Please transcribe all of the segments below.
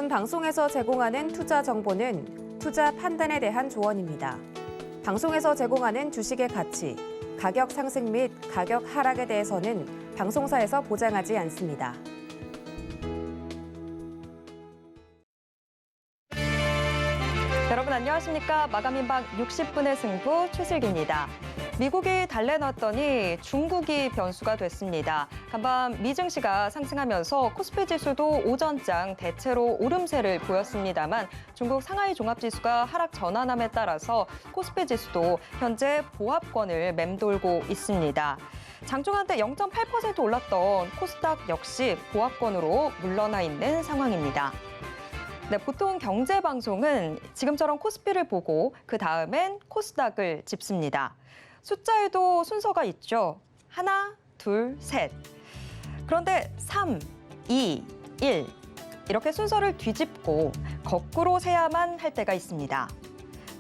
기존 방송에서 제공하는 투자 정보는 투자 판단에 대한 조언입니다. 방송에서 제공하는 주식의 가치, 가격 상승 및 가격 하락에 대해서는 방송사에서 보장하지 않습니다. 여러분 안녕하십니까? 마감인방 60분의 승부 최슬기입니다. 미국이 달래놨더니 중국이 변수가 됐습니다. 간밤 미 증시가 상승하면서 코스피 지수도 오전장 대체로 오름세를 보였습니다만 중국 상하이 종합지수가 하락 전환함에 따라서 코스피 지수도 현재 보합권을 맴돌고 있습니다. 장중 한때 0.8% 올랐던 코스닥 역시 보합권으로 물러나 있는 상황입니다. 네, 보통 경제방송은 지금처럼 코스피를 보고 그 다음엔 코스닥을 짚습니다. 숫자에도 순서가 있죠. 하나, 둘, 셋. 그런데 3, 2, 1 이렇게 순서를 뒤집고 거꾸로 세야만 할 때가 있습니다.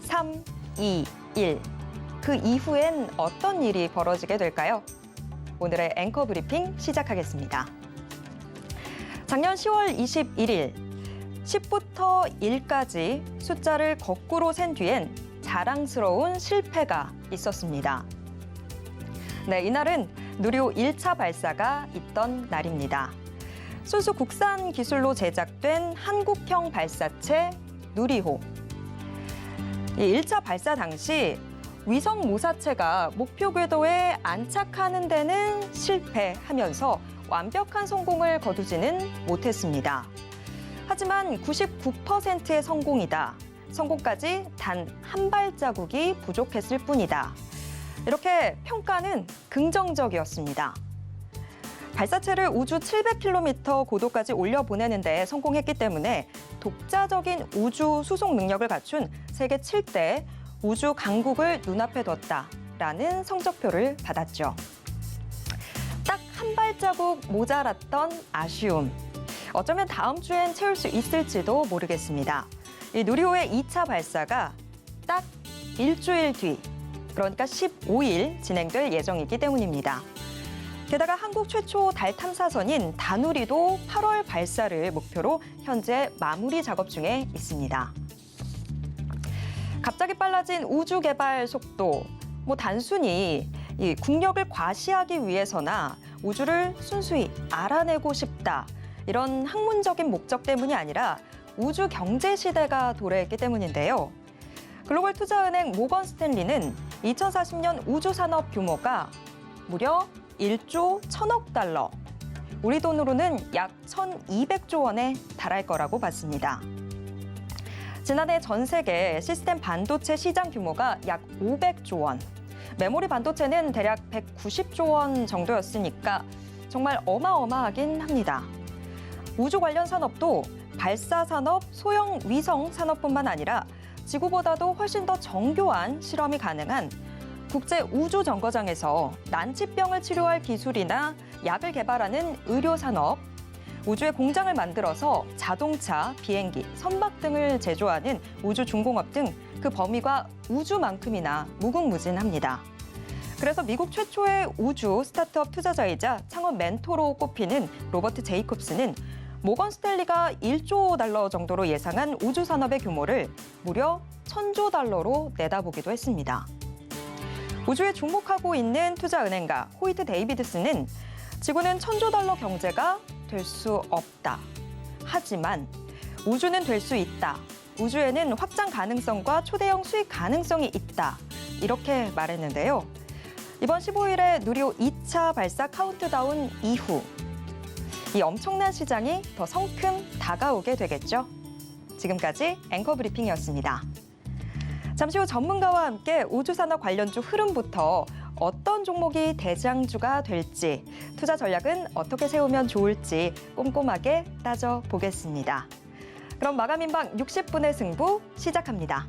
3, 2, 1. 그 이후엔 어떤 일이 벌어지게 될까요? 오늘의 앵커 브리핑 시작하겠습니다. 작년 10월 21일 10부터 1까지 숫자를 거꾸로 센 뒤엔 자랑스러운 실패가 있었습니다. 네, 이날은 누리호 1차 발사가 있던 날입니다. 순수 국산 기술로 제작된 한국형 발사체 누리호. 이 1차 발사 당시 위성 모사체가 목표 궤도에 안착하는 데는 실패하면서 완벽한 성공을 거두지는 못했습니다. 하지만 99%의 성공이다. 성공까지 단 한 발자국이 부족했을 뿐이다. 이렇게 평가는 긍정적이었습니다. 발사체를 우주 700km 고도까지 올려보내는 데 성공했기 때문에 독자적인 우주 수송 능력을 갖춘 세계 7대 우주 강국을 눈앞에 뒀다라는 성적표를 받았죠. 딱 한 발자국 모자랐던 아쉬움. 어쩌면 다음 주엔 채울 수 있을지도 모르겠습니다. 이 누리호의 2차 발사가 딱 일주일 뒤, 그러니까 15일 진행될 예정이기 때문입니다. 게다가 한국 최초 달 탐사선인 다누리도 8월 발사를 목표로 현재 마무리 작업 중에 있습니다. 갑자기 빨라진 우주 개발 속도, 단순히 이 국력을 과시하기 위해서나 우주를 순수히 알아내고 싶다. 이런 학문적인 목적 때문이 아니라 우주 경제 시대가 도래했기 때문인데요. 글로벌 투자은행 모건 스탠리는 2040년 우주 산업 규모가 무려 1조 1천억 달러, 우리 돈으로는 약 1,200조 원에 달할 거라고 봤습니다. 지난해 전 세계 시스템 반도체 시장 규모가 약 500조 원, 메모리 반도체는 대략 190조 원 정도였으니까 정말 어마어마하긴 합니다. 우주 관련 산업도 발사 산업, 소형 위성 산업뿐만 아니라 지구보다도 훨씬 더 정교한 실험이 가능한 국제 우주 정거장에서 난치병을 치료할 기술이나 약을 개발하는 의료 산업, 우주에 공장을 만들어서 자동차, 비행기, 선박 등을 제조하는 우주 중공업 등 그 범위가 우주만큼이나 무궁무진합니다. 그래서 미국 최초의 우주 스타트업 투자자이자 창업 멘토로 꼽히는 로버트 제이콥스는 모건 스탠리가 1조 달러 정도로 예상한 우주 산업의 규모를 무려 1,000조 달러로 내다보기도 했습니다. 우주에 주목하고 있는 투자은행가 호이트 데이비드스는 지구는 1,000조 달러 경제가 될 수 없다. 하지만 우주는 될 수 있다. 우주에는 확장 가능성과 초대형 수익 가능성이 있다. 이렇게 말했는데요. 이번 15일에 누리호 2차 발사 카운트다운 이후 이 엄청난 시장이 더 성큼 다가오게 되겠죠. 지금까지 앵커 브리핑이었습니다. 잠시 후 전문가와 함께 우주산업 관련주 흐름부터 어떤 종목이 대장주가 될지, 투자 전략은 어떻게 세우면 좋을지 꼼꼼하게 따져보겠습니다. 그럼 마감인방 60분의 승부 시작합니다.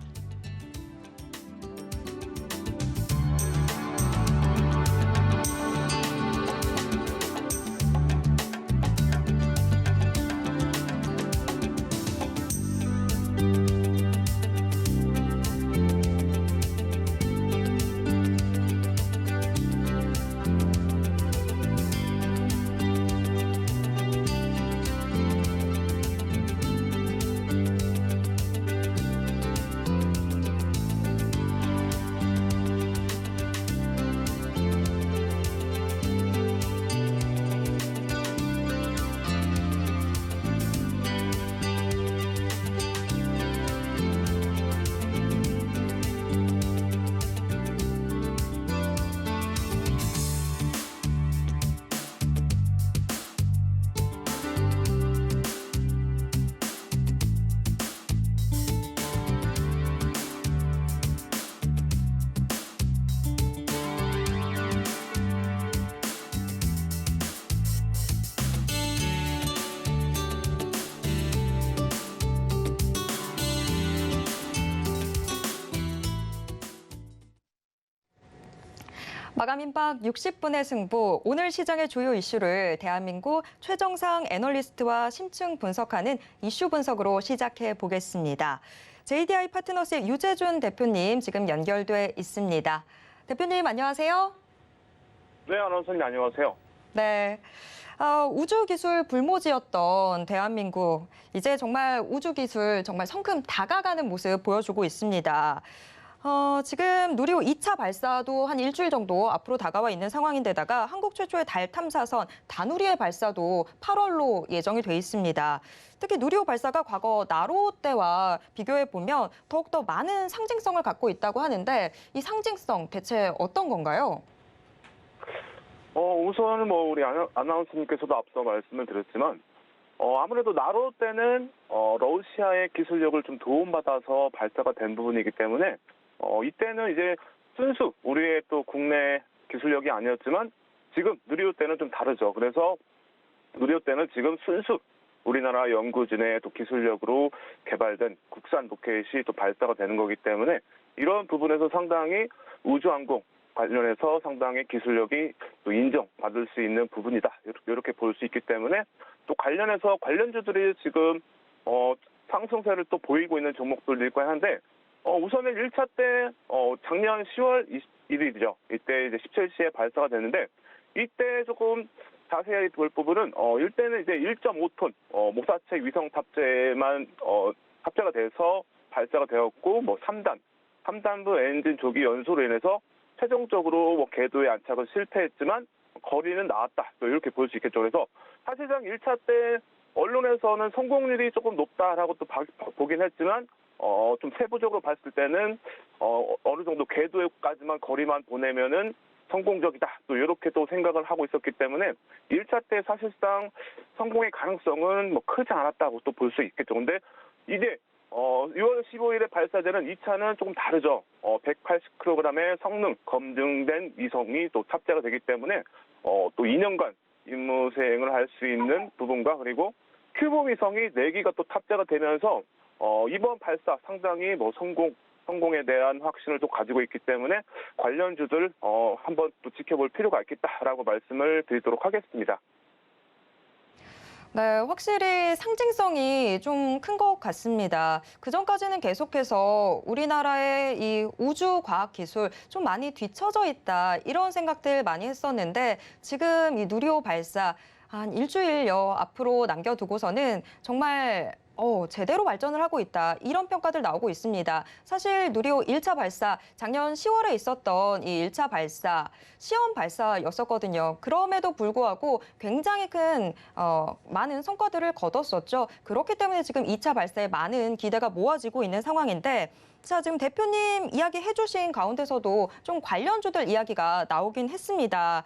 마감 임박 60분의 승부, 오늘 시장의 주요 이슈를 대한민국 최정상 애널리스트와 심층 분석하는 이슈 분석으로 시작해 보겠습니다. JDI 파트너스의 유재준 대표님 지금 연결돼 있습니다. 대표님 안녕하세요. 네, 아나운서님 안녕하세요. 네. 우주기술 불모지였던 대한민국, 이제 정말 우주기술 정말 성큼 다가가는 모습 보여주고 있습니다. 지금 누리호 2차 발사도 한 일주일 정도 앞으로 다가와 있는 상황인데다가 한국 최초의 달 탐사선 다누리의 발사도 8월로 예정이 돼 있습니다. 특히 누리호 발사가 과거 나로 때와 비교해 보면 더욱더 많은 상징성을 갖고 있다고 하는데 이 상징성 대체 어떤 건가요? 우선 우리 아나운서님께서도 앞서 말씀을 드렸지만 아무래도 나로 때는 러시아의 기술력을 좀 도움받아서 발사가 된 부분이기 때문에 이때는 이제 순수 우리의 또 국내 기술력이 아니었지만 지금 누리호 때는 좀 다르죠. 그래서 누리호 때는 지금 순수 우리나라 연구진의 또 기술력으로 개발된 국산 로켓이 또 발사가 되는 거기 때문에 이런 부분에서 상당히 우주항공 관련해서 상당히 기술력이 또 인정받을 수 있는 부분이다. 이렇게 볼 수 있기 때문에 또 관련해서 관련주들이 지금 상승세를 또 보이고 있는 종목들도 있고 한데 우선은 1차 때 작년 10월 21일이죠. 이때 이제 17시에 발사가 됐는데 이때 조금 자세히 볼 부분은 이때는 이제 1.5톤 모사체 위성 탑재만 탑재가 돼서 발사가 되었고 3단부 엔진 조기 연소로 인해서 최종적으로 궤도에 안착은 실패했지만 거리는 나왔다. 이렇게 볼 수 있겠죠. 그래서 사실상 1차 때 언론에서는 성공률이 조금 높다라고 또 보긴 했지만 좀 세부적으로 봤을 때는 어느 정도 궤도까지만 거리만 보내면은 성공적이다. 또 이렇게 또 생각을 하고 있었기 때문에 1차 때 사실상 성공의 가능성은 크지 않았다고 또 볼 수 있겠죠. 근데 이제 6월 15일에 발사되는 2차는 조금 다르죠. 180kg의 성능 검증된 위성이 또 탑재가 되기 때문에 또 2년간 임무 수행을 할 수 있는 부분과 그리고 큐브 위성이 4기가 또 탑재가 되면서 이번 발사 상당히 성공에 대한 확신을 또 가지고 있기 때문에 관련주들 한번 또 지켜볼 필요가 있겠다라고 말씀을 드리도록 하겠습니다. 네, 확실히 상징성이 좀 큰 것 같습니다. 그전까지는 계속해서 우리나라의 이 우주 과학 기술 좀 많이 뒤처져 있다 이런 생각들 많이 했었는데 지금 이 누리호 발사 한 일주일여 앞으로 남겨두고서는 정말 제대로 발전을 하고 있다. 이런 평가들 나오고 있습니다. 사실 누리호 1차 발사, 작년 10월에 있었던 이 1차 발사, 시험 발사였었거든요. 그럼에도 불구하고 굉장히 많은 성과들을 거뒀었죠. 그렇기 때문에 지금 2차 발사에 많은 기대가 모아지고 있는 상황인데 자, 지금 대표님 이야기해 주신 가운데서도 좀 관련주들 이야기가 나오긴 했습니다.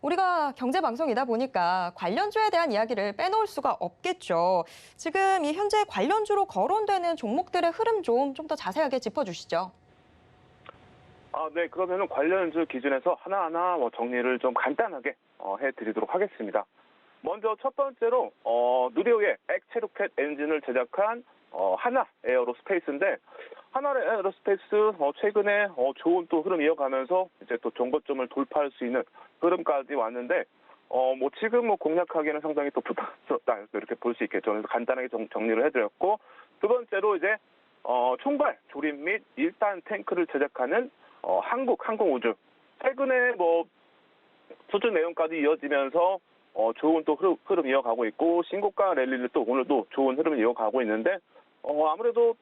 우리가 경제방송이다 보니까 관련주에 대한 이야기를 빼놓을 수가 없겠죠. 지금 이 현재 관련주로 거론되는 종목들의 흐름 좀 더 자세하게 짚어주시죠. 네. 그러면은 관련주 기준에서 하나하나 정리를 좀 간단하게 해드리도록 하겠습니다. 먼저 첫 번째로 누리호의 액체 로켓 엔진을 제작한 하나 에어로스페이스인데 하나 에어로스페이스 최근에 좋은 또 흐름 이어가면서 이제 또 정고점을 돌파할 수 있는 흐름까지 왔는데 지금 공략하기에는 상당히 또 부담스럽다 이렇게 볼 수 있겠죠. 그래서 간단하게 정리를 해드렸고 두 번째로 이제 총괄 조립 및 1단 탱크를 제작하는 한국항공우주 최근에 수준 내용까지 이어지면서 좋은 또 흐름 이어가고 있고 신고가 랠리를 또 오늘도 좋은 흐름을 이어가고 있는데 아무래도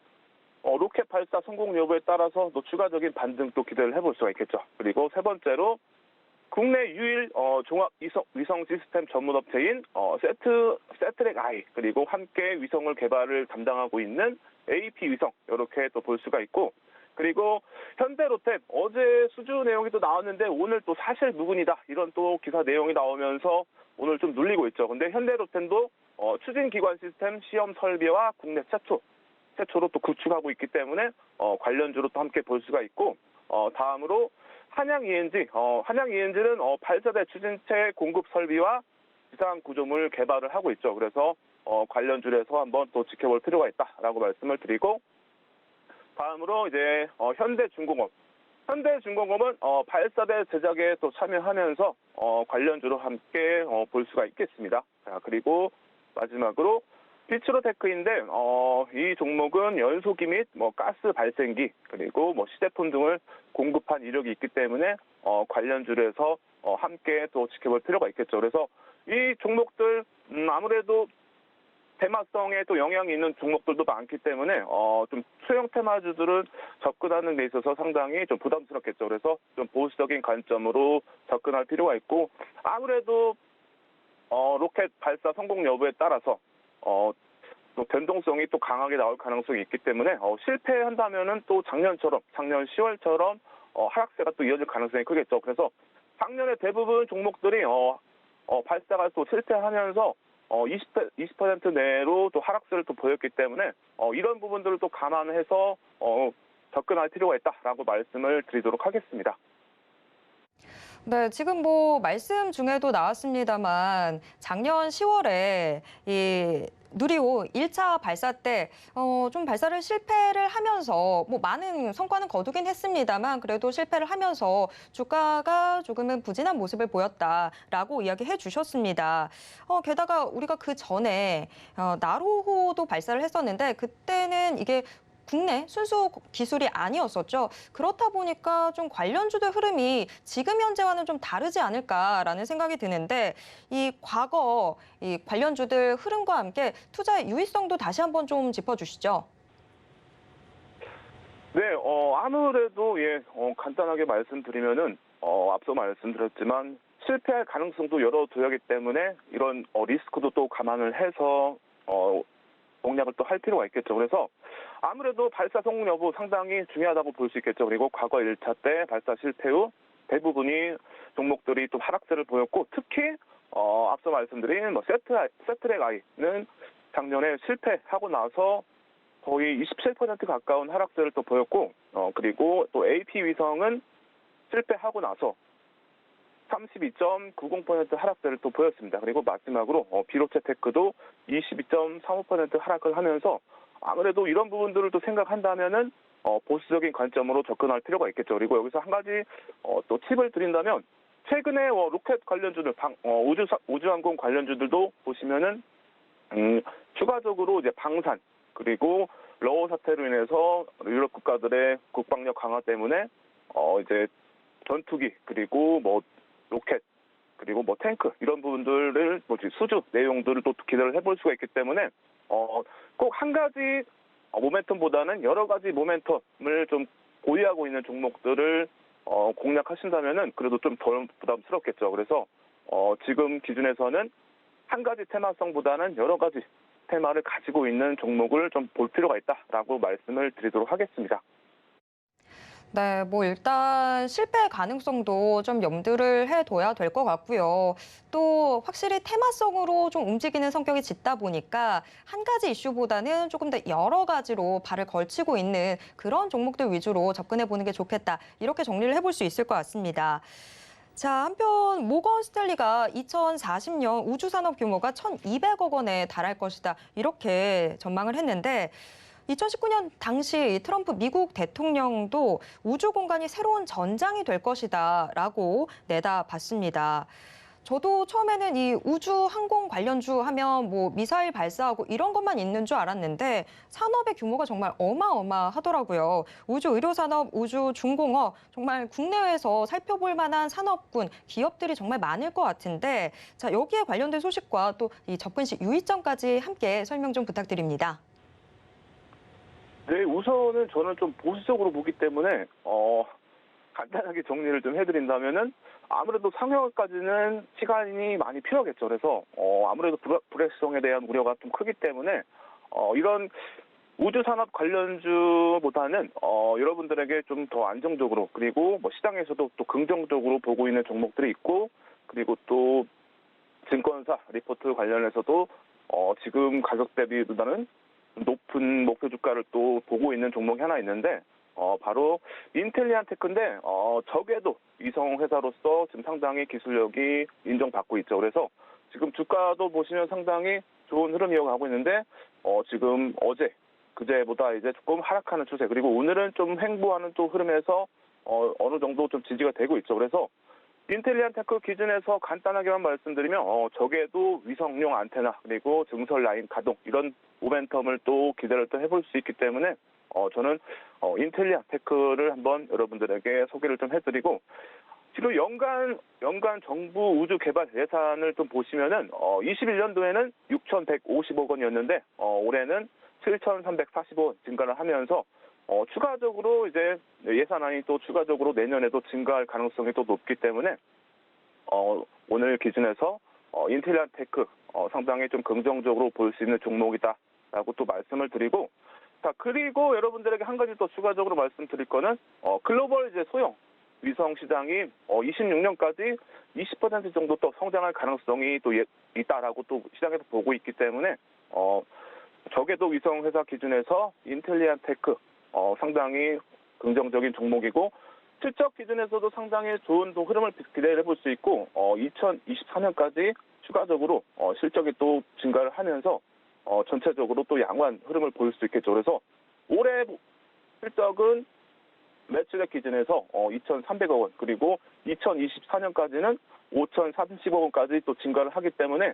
로켓 발사 성공 여부에 따라서 또 추가적인 반등 또 기대를 해볼 수가 있겠죠. 그리고 세 국내 유일 종합 위성 시스템 전문 업체인 세트렉 아이 그리고 함께 위성을 개발을 담당하고 있는 AP 위성 이렇게 또 볼 수가 있고 그리고 현대로템 어제 수주 내용이 또 나왔는데 오늘 또 사실 무근이다 이런 또 기사 내용이 나오면서 오늘 좀 눌리고 있죠. 근데 현대로템도 추진기관 시스템 시험 설비와 국내 최초로 또 구축하고 있기 때문에 관련주로 또 함께 볼 수가 있고 다음으로 한양 ENG는 발사대 추진체 공급 설비와 지상 구조물 개발을 하고 있죠. 그래서 관련주에서 한번 또 지켜볼 필요가 있다라고 말씀을 드리고 다음으로 이제 현대중공업 현대중공업은 발사대 제작에 또 참여하면서 관련주로 함께 볼 수가 있겠습니다. 자, 그리고 마지막으로 피츠로테크인데 이 종목은 연소기 및 가스 발생기 그리고 시제품 등을 공급한 이력이 있기 때문에 관련주로 해서 함께 또 지켜볼 필요가 있겠죠. 그래서 이 종목들 아무래도 테마성에 또 영향이 있는 종목들도 많기 때문에 좀 소형 테마주들은 접근하는 데 있어서 상당히 좀 부담스럽겠죠. 그래서 좀 보수적인 관점으로 접근할 필요가 있고 아무래도 로켓 발사 성공 여부에 따라서 또 변동성이 또 강하게 나올 가능성이 있기 때문에 실패한다면은 또 작년 10월처럼 하락세가 또 이어질 가능성이 크겠죠. 그래서 작년에 대부분 종목들이 발사가 또 실패하면서 20% 내로 또 하락세를 또 보였기 때문에 이런 부분들을 또 감안해서 접근할 필요가 있다라고 말씀을 드리도록 하겠습니다. 네, 지금 뭐 말씀 중에도 나왔습니다만 작년 10월에 이 누리호 1차 발사 때 좀 발사를 실패를 하면서 뭐 많은 성과는 거두긴 했습니다만 그래도 실패를 하면서 주가가 조금은 부진한 모습을 보였다라고 이야기해 주셨습니다. 게다가 우리가 그 전에 나로호도 발사를 했었는데 그때는 이게 국내 순수 기술이 아니었었죠. 그렇다 보니까 좀 관련주들 흐름이 지금 현재와는 좀 다르지 않을까라는 생각이 드는데 이 과거 이 관련주들 흐름과 함께 투자의 유의성도 다시 한번 좀 짚어주시죠. 네, 아무래도 간단하게 말씀드리면은 앞서 말씀드렸지만 실패할 가능성도 열어둬야 하기 때문에 이런 리스크도 또 감안을 해서 공략을 또 할 필요가 있겠죠. 그래서 아무래도 발사 성공 여부 상당히 중요하다고 볼 수 있겠죠. 그리고 과거 1차 때 발사 실패 후 대부분이 종목들이 또 하락세를 보였고 특히 앞서 말씀드린 세트랙 아이는 작년에 실패하고 나서 거의 27% 가까운 하락세를 또 보였고 그리고 또 AP 위성은 실패하고 나서 32.90% 하락세를 또 보였습니다. 그리고 마지막으로 비로체테크도 22.35% 하락을 하면서 아무래도 이런 부분들을 또 생각한다면은 보수적인 관점으로 접근할 필요가 있겠죠. 그리고 여기서 한 가지 또 팁을 드린다면 최근에 로켓 관련주들, 우주항공 관련주들도 보시면은 추가적으로 이제 방산 그리고 러우 사태로 인해서 유럽 국가들의 국방력 강화 때문에 이제 전투기 그리고 로켓 그리고 탱크 이런 부분들을 수주 내용들을 또 기대를 해볼 수가 있기 때문에 꼭 한 가지 모멘텀보다는 여러 가지 모멘텀을 좀 보유하고 있는 종목들을 공략하신다면은 그래도 좀 덜 부담스럽겠죠. 그래서 지금 기준에서는 한 가지 테마성보다는 여러 가지 테마를 가지고 있는 종목을 좀 볼 필요가 있다라고 말씀을 드리도록 하겠습니다. 네, 뭐 일단 실패 가능성도 좀 염두를 해둬야 될 것 같고요. 또 확실히 테마성으로 좀 움직이는 성격이 짙다 보니까 한 가지 이슈보다는 조금 더 여러 가지로 발을 걸치고 있는 그런 종목들 위주로 접근해 보는 게 좋겠다. 이렇게 정리를 해볼 수 있을 것 같습니다. 자, 한편 모건 스탠리가 2040년 우주산업 규모가 1,200억 원에 달할 것이다. 이렇게 전망을 했는데 2019년 당시 트럼프 미국 대통령도 우주 공간이 새로운 전장이 될 것이다라고 내다봤습니다. 저도 처음에는 이 우주 항공 관련주 하면 뭐 미사일 발사하고 이런 것만 있는 줄 알았는데 산업의 규모가 정말 어마어마하더라고요. 우주 의료산업, 우주 중공업 정말 국내외에서 살펴볼 만한 산업군, 기업들이 정말 많을 것 같은데 자, 여기에 관련된 소식과 또 이 접근 시 유의점까지 함께 설명 좀 부탁드립니다. 네, 우선은 저는 좀 보수적으로 보기 때문에 간단하게 정리를 좀 해드린다면은 아무래도 상용화까지는 시간이 많이 필요하겠죠. 그래서 아무래도 불확실성에 대한 우려가 좀 크기 때문에 이런 우주 산업 관련주보다는 여러분들에게 좀 더 안정적으로 그리고 시장에서도 또 긍정적으로 보고 있는 종목들이 있고 그리고 또 증권사 리포트 관련해서도 지금 가격 대비보다는 높은 목표 주가를 또 보고 있는 종목이 하나 있는데 바로 인텔리안테크인데 적에도 위성 회사로서 지금 상당히 기술력이 인정받고 있죠. 그래서 지금 주가도 보시면 상당히 좋은 흐름 이어가고 있는데 지금 그제보다 이제 조금 하락하는 추세 그리고 오늘은 좀 횡보하는 또 흐름에서 어느 정도 좀 지지가 되고 있죠. 그래서 인텔리안 테크 기준에서 간단하게만 말씀드리면 적에도 위성용 안테나 그리고 증설 라인 가동 이런 모멘텀을 또 기대를 또 해볼 수 있기 때문에 저는 인텔리안 테크를 한번 여러분들에게 소개를 좀 해드리고 지금 연간 정부 우주 개발 예산을 좀 보시면은 21년도에는 6,150억 원이었는데 올해는 7,340억 원 증가를 하면서 추가적으로 이제 예산안이 또 추가적으로 내년에도 증가할 가능성이 또 높기 때문에 오늘 기준에서 인텔리안 테크 상당히 좀 긍정적으로 볼 수 있는 종목이다라고 또 말씀을 드리고 자 그리고 여러분들에게 한 가지 또 추가적으로 말씀드릴 거는 글로벌 이제 소형 위성 시장이 26년까지 20% 정도 또 성장할 가능성이 또 있다라고 또 시장에서 보고 있기 때문에 적외도 위성 회사 기준에서 인텔리안 테크 상당히 긍정적인 종목이고 실적 기준에서도 상당히 좋은 또 흐름을 기대해 볼 수 있고 2024년까지 추가적으로 실적이 또 증가를 하면서 전체적으로 또 양호한 흐름을 보일 수 있겠죠. 그래서 올해 실적은 매출액 기준에서 2,300억 원 그리고 2024년까지는 5,030억 원까지 또 증가를 하기 때문에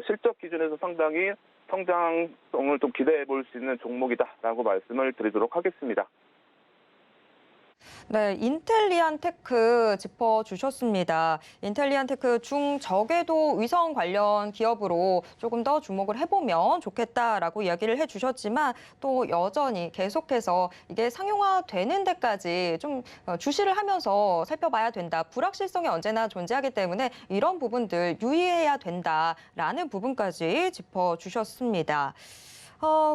실적 기준에서 상당히 성장성을 좀 기대해 볼 수 있는 종목이다라고 말씀을 드리도록 하겠습니다. 네, 인텔리안 테크 짚어주셨습니다. 인텔리안 테크 중저궤도 위성 관련 기업으로 조금 더 주목을 해보면 좋겠다라고 이야기를 해주셨지만 또 여전히 계속해서 이게 상용화되는 데까지 좀 주시를 하면서 살펴봐야 된다. 불확실성이 언제나 존재하기 때문에 이런 부분들 유의해야 된다라는 부분까지 짚어주셨습니다.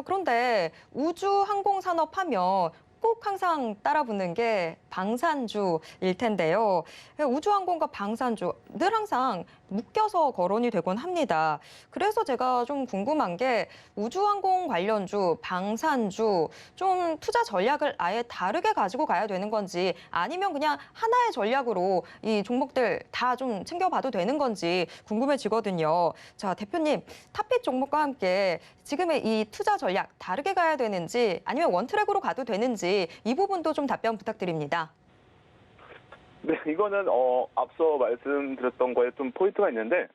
그런데 우주항공산업 하면 꼭 항상 따라붙는 게 방산주일 텐데요. 우주항공과 방산주 늘 항상 묶여서 거론이 되곤 합니다. 그래서 제가 좀 궁금한 게 우주항공 관련주, 방산주 좀 투자 전략을 아예 다르게 가지고 가야 되는 건지 아니면 그냥 하나의 전략으로 이 종목들 다 좀 챙겨봐도 되는 건지 궁금해지거든요. 자, 대표님, 탑픽 종목과 함께 지금의 이 투자 전략 다르게 가야 되는지 아니면 원트랙으로 가도 되는지 이 부분도 좀 답변 부탁드립니다. 네, 이거는 앞서 말씀드렸던 거에 좀 포인트가 있는데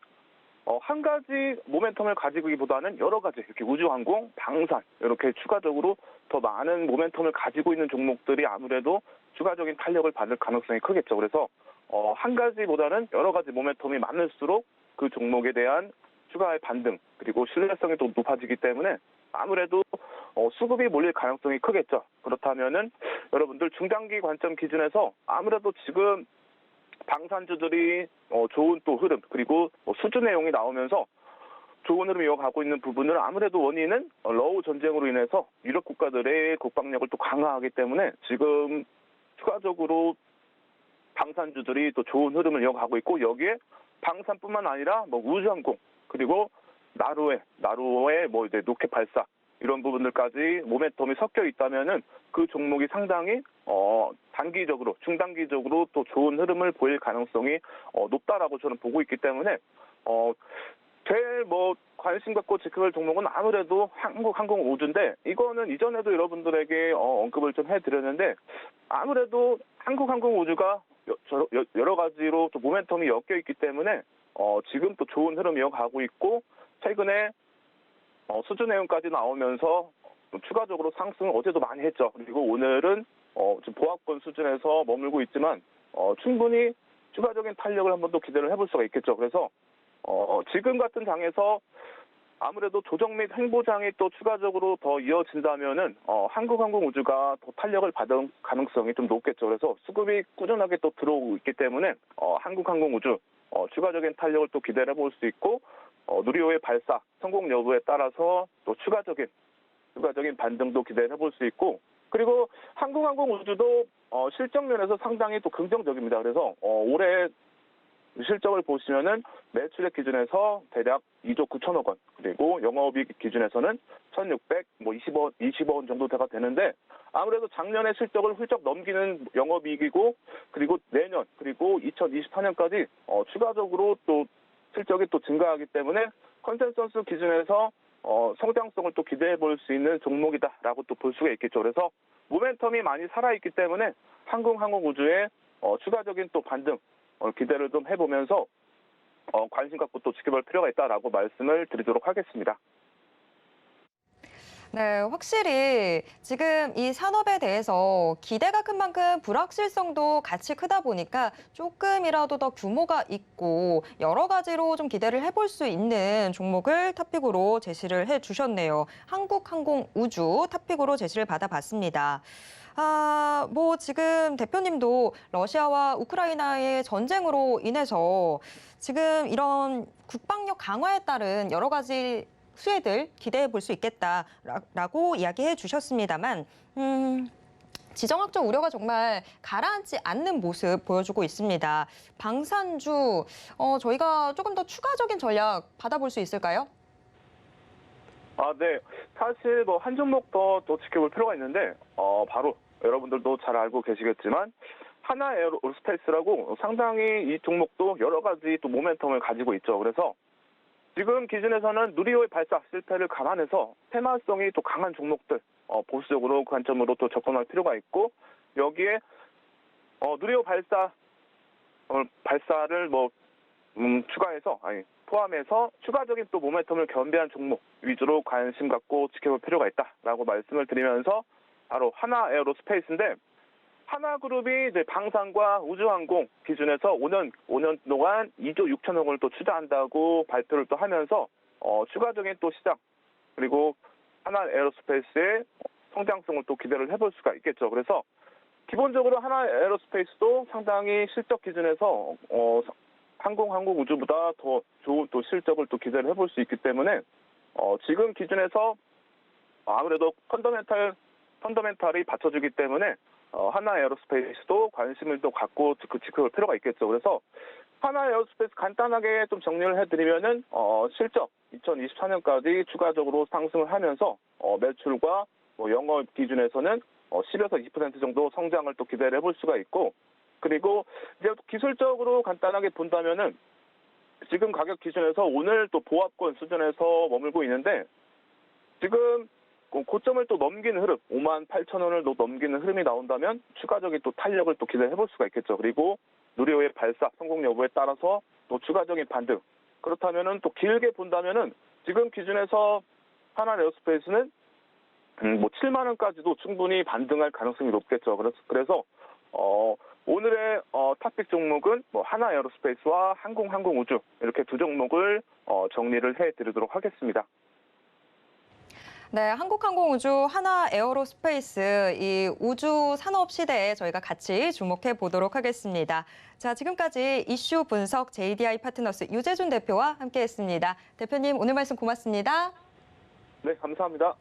한 가지 모멘텀을 가지기보다는 여러 가지 이렇게 우주항공, 방산 이렇게 추가적으로 더 많은 모멘텀을 가지고 있는 종목들이 아무래도 추가적인 탄력을 받을 가능성이 크겠죠. 그래서 한 가지보다는 여러 가지 모멘텀이 많을수록 그 종목에 대한 추가의 반등 그리고 신뢰성이 또 높아지기 때문에 아무래도 수급이 몰릴 가능성이 크겠죠. 그렇다면은 여러분들 중장기 관점 기준에서 아무래도 지금 방산주들이 좋은 또 흐름 그리고 수주 내용이 나오면서 좋은 흐름 이어가고 있는 부분을 아무래도 원인은 러우 전쟁으로 인해서 유럽 국가들의 국방력을 또 강화하기 때문에 지금 추가적으로 방산주들이 또 좋은 흐름을 이어가고 있고 여기에 방산뿐만 아니라 우주항공 그리고 나로의 이제 로켓 발사 이런 부분들까지 모멘텀이 섞여 있다면은 그 종목이 상당히 단기적으로 중단기적으로 또 좋은 흐름을 보일 가능성이 높다라고 저는 보고 있기 때문에 제일 관심 갖고 지켜볼 종목은 아무래도 한국항공우주인데 이거는 이전에도 여러분들에게 언급을 좀 해드렸는데 아무래도 한국항공우주가 여러 가지로 또 모멘텀이 엮여 있기 때문에 지금 또 좋은 흐름 이어가고 있고 최근에 수주 내용까지 나오면서 추가적으로 상승을 어제도 많이 했죠. 그리고 오늘은 지금 보합권 수준에서 머물고 있지만 충분히 추가적인 탄력을 한번 또 기대를 해볼 수가 있겠죠. 그래서 지금 같은 장에서 아무래도 조정 및 횡보장이 또 추가적으로 더 이어진다면은 한국항공우주가 더 탄력을 받을 가능성이 좀 높겠죠. 그래서 수급이 꾸준하게 또 들어오고 있기 때문에 한국항공우주 추가적인 탄력을 또 기대를 해볼 수 있고 누리호의 발사 성공 여부에 따라서 또 추가적인 반등도 기대를 해볼 수 있고 그리고 한국항공우주도 실적 면에서 상당히 또 긍정적입니다. 그래서 올해 실적을 보시면은 매출액 기준에서 대략 2조 9천억 원 그리고 영업이익 기준에서는 1,620억 원 정도가 되는데 아무래도 작년의 실적을 훌쩍 넘기는 영업이익이고 그리고 내년 그리고 2024년까지 추가적으로 또 실적이 또 증가하기 때문에 컨센서스 기준에서 성장성을 또 기대해 볼 수 있는 종목이다라고 또 볼 수가 있겠죠. 그래서 모멘텀이 많이 살아있기 때문에 항공우주의 추가적인 또 반등 기대를 좀 해보면서 관심 갖고 또 지켜볼 필요가 있다라고 말씀을 드리도록 하겠습니다. 네, 확실히 지금 이 산업에 대해서 기대가 큰 만큼 불확실성도 같이 크다 보니까 조금이라도 더 규모가 있고 여러 가지로 좀 기대를 해볼 수 있는 종목을 탑픽으로 제시를 해주셨네요. 한국항공우주 탑픽으로 제시를 받아봤습니다. 뭐 지금 대표님도 러시아와 우크라이나의 전쟁으로 인해서 지금 이런 국방력 강화에 따른 여러 가지 수혜들 기대해 볼 수 있겠다라고 이야기해 주셨습니다만 지정학적 우려가 정말 가라앉지 않는 모습 보여주고 있습니다. 방산주 저희가 조금 더 추가적인 전략 받아볼 수 있을까요? 네. 사실 뭐 한 종목 더 또 지켜볼 필요가 있는데 바로 여러분들도 잘 알고 계시겠지만 하나에어로스페이스라고 상당히 이 종목도 여러 가지 또 모멘텀을 가지고 있죠. 그래서 지금 기준에서는 누리호의 발사 실패를 감안해서 테마성이 또 강한 종목들 보수적으로 관점으로 또 접근할 필요가 있고 여기에 누리호 발사를 추가해서 포함해서 추가적인 또 모멘텀을 겸비한 종목 위주로 관심 갖고 지켜볼 필요가 있다라고 말씀을 드리면서 바로 하나에어로스페이스인데 하나그룹이 이제 방산과 우주항공 기준에서 5년 동안 2조 6천억 원을 또 투자한다고 발표를 또 하면서 추가적인 또 시장 그리고 하나에어로스페이스의 성장성을 또 기대를 해볼 수가 있겠죠. 그래서 기본적으로 하나에어로스페이스도 상당히 실적 기준에서 항공우주보다 더 좋은 또 실적을 또 기대를 해볼 수 있기 때문에 지금 기준에서 아무래도 펀더멘탈이 받쳐주기 때문에 하나에어로스페이스도 관심을 또 갖고 지켜볼 필요가 있겠죠. 그래서 하나에어로스페이스 간단하게 좀 정리를 해드리면은 실적 2024년까지 추가적으로 상승을 하면서 매출과 영업 기준에서는 10에서 20% 정도 성장을 또 기대를 해볼 수가 있고 그리고 이제 기술적으로 간단하게 본다면은 지금 가격 기준에서 오늘 또 보합권 수준에서 머물고 있는데 지금 고점을 또 넘기는 흐름, 58,000원을 또 넘기는 흐름이 나온다면 추가적인 또 탄력을 또 기대해 볼 수가 있겠죠. 그리고 누리호의 발사 성공 여부에 따라서 또 추가적인 반등. 그렇다면은 또 길게 본다면은 지금 기준에서 하나에어로스페이스는 7만 원까지도 충분히 반등할 가능성이 높겠죠. 그래서 오늘의 탑픽 종목은 하나에어로스페이스와 항공우주 이렇게 두 종목을 정리를 해드리도록 하겠습니다. 네, 한국항공우주 하나에어로스페이스 이 우주 산업 시대에 저희가 같이 주목해 보도록 하겠습니다. 자, 지금까지 이슈 분석 JDI 파트너스 유재준 대표와 함께했습니다. 대표님 오늘 말씀 고맙습니다. 네, 감사합니다.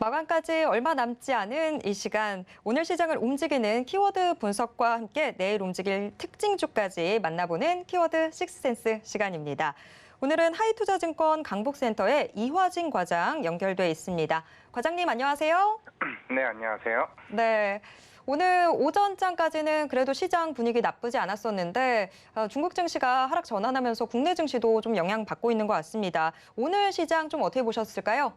마감까지 얼마 남지 않은 이 시간, 오늘 시장을 움직이는 키워드 분석과 함께 내일 움직일 특징주까지 만나보는 키워드 식스센스 시간입니다. 오늘은 하이투자증권 강북센터의 이화진 과장 연결돼 있습니다. 과장님 안녕하세요. 네, 안녕하세요. 네. 오늘 오전장까지는 그래도 시장 분위기 나쁘지 않았었는데 중국 증시가 하락 전환하면서 국내 증시도 좀 영향받고 있는 것 같습니다. 오늘 시장 좀 어떻게 보셨을까요?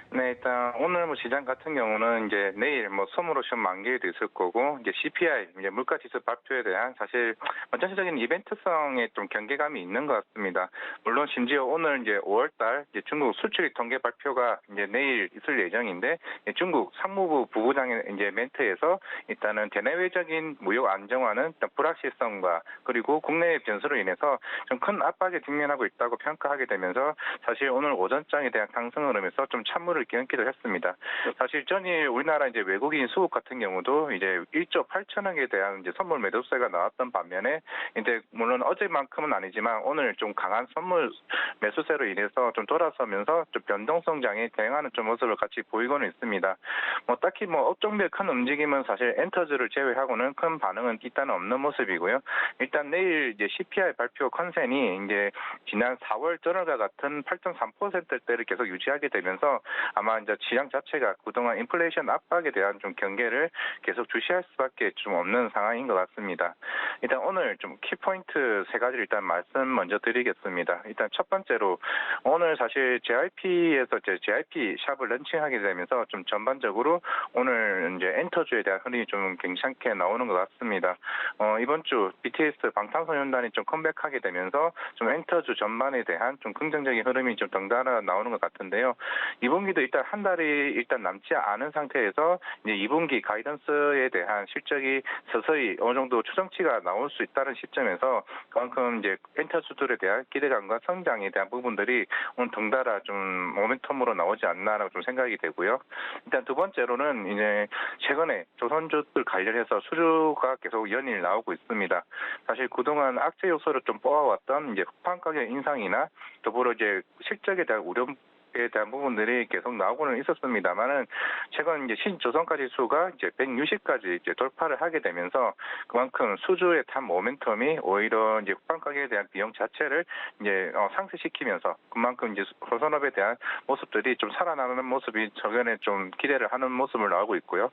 네, 일단 오늘 시장 같은 경우는 이제 내일 소모로 시험 만기도 있을 거고, 이제 CPI, 이제 물가지수 발표에 대한 사실 전체적인 이벤트성에 좀 경계감이 있는 것 같습니다. 물론 심지어 오늘 이제 5월달 이제 중국 수출입 통계 발표가 이제 내일 있을 예정인데, 중국 상무부 부부장의 이제 멘트에서 일단은 대내외적인 무역 안정화는 일단 불확실성과 그리고 국내의 변수로 인해서 좀 큰 압박에 직면하고 있다고 평가하게 되면서 사실 오늘 오전장에 대한 상승 흐름에서 좀 찬물을 끼얹기도 했습니다. 사실 전일 우리나라 이제 외국인 수급 같은 경우도 이제 1조 8천억에 대한 이제 선물 매도세가 나왔던 반면에 이제 물론 어제만큼은 아니지만 오늘 좀 강한 선물 매수세로 인해서 좀 돌아서면서 좀 변동성 장에 대응하는 좀 모습을 같이 보이고는 있습니다. 딱히 업종별 큰 움직임은 사실 엔터즈를 제외하고는 큰 반응은 일단은 없는 모습이고요. 일단 내일 이제 CPI 발표 컨센이 이제 지난 4월 전월과 같은 8.3%대를 계속 유지하게 되면서 아마 이제 시장 자체가 그동안 인플레이션 압박에 대한 좀 경계를 계속 주시할 수밖에 좀 없는 상황인 것 같습니다. 일단 오늘 좀 키포인트 세 가지를 일단 말씀 먼저 드리겠습니다. 일단 첫 번째로 오늘 사실 JYP에서 JYP 샵을 런칭하게 되면서 좀 전반적으로 오늘 이제 엔터주에 대한 흐름이 좀 괜찮게 나오는 것 같습니다. 이번 주 BTS 방탄소년단이 좀 컴백하게 되면서 좀 엔터주 전반에 대한 좀 긍정적인 흐름이 좀 덩달아 나오는 것 같은데요. 2분기도 일단 한 달이 일단 남지 않은 상태에서 이제 2분기 가이던스에 대한 실적이 서서히 어느 정도 추정치가 나올 수 있다는 시점에서 그만큼 이제 엔터주들에 대한 기대감과 성장에 대한 부분들이 오늘 덩달아 좀 모멘텀으로 나오지 않나라고 좀 생각이 되고요. 일단 두 번째로는 이제 최근에 조선주들 관련해서 수주가 계속 연일 나오고 있습니다. 사실 그동안 악재 요소를 좀 뽑아왔던 이제 후판 가격 인상이나 더불어 이제 실적에 대한 우려에 대한 부분들이 계속 나오고는 있었습니다만은 최근 이제 신조선가 지수가 이제 160까지 이제 돌파를 하게 되면서 그만큼 수주의 탄 모멘텀이 오히려 이제 후반 가격에 대한 비용 자체를 이제 상쇄시키면서 그만큼 이제 조선업에 대한 모습들이 좀 살아나는 모습이 저변에 좀 기대를 하는 모습을 나오고 있고요.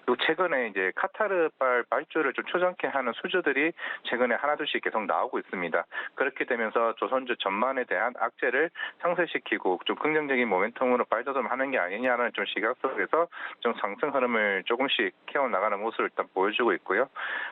그리고 최근에 이제 카타르발 발주를 좀 초전케 하는 수주들이 최근에 하나둘씩 계속 나오고 있습니다. 그렇게 되면서 조선주 전반에 대한 악재를 상쇄시키고 좀 긍정적인 모멘텀으로 발돋움하는 게 아니냐는 좀 시각 속에서 좀 상승 흐름을 조금씩 키워나가는 모습을 일단 보여주고 있고요.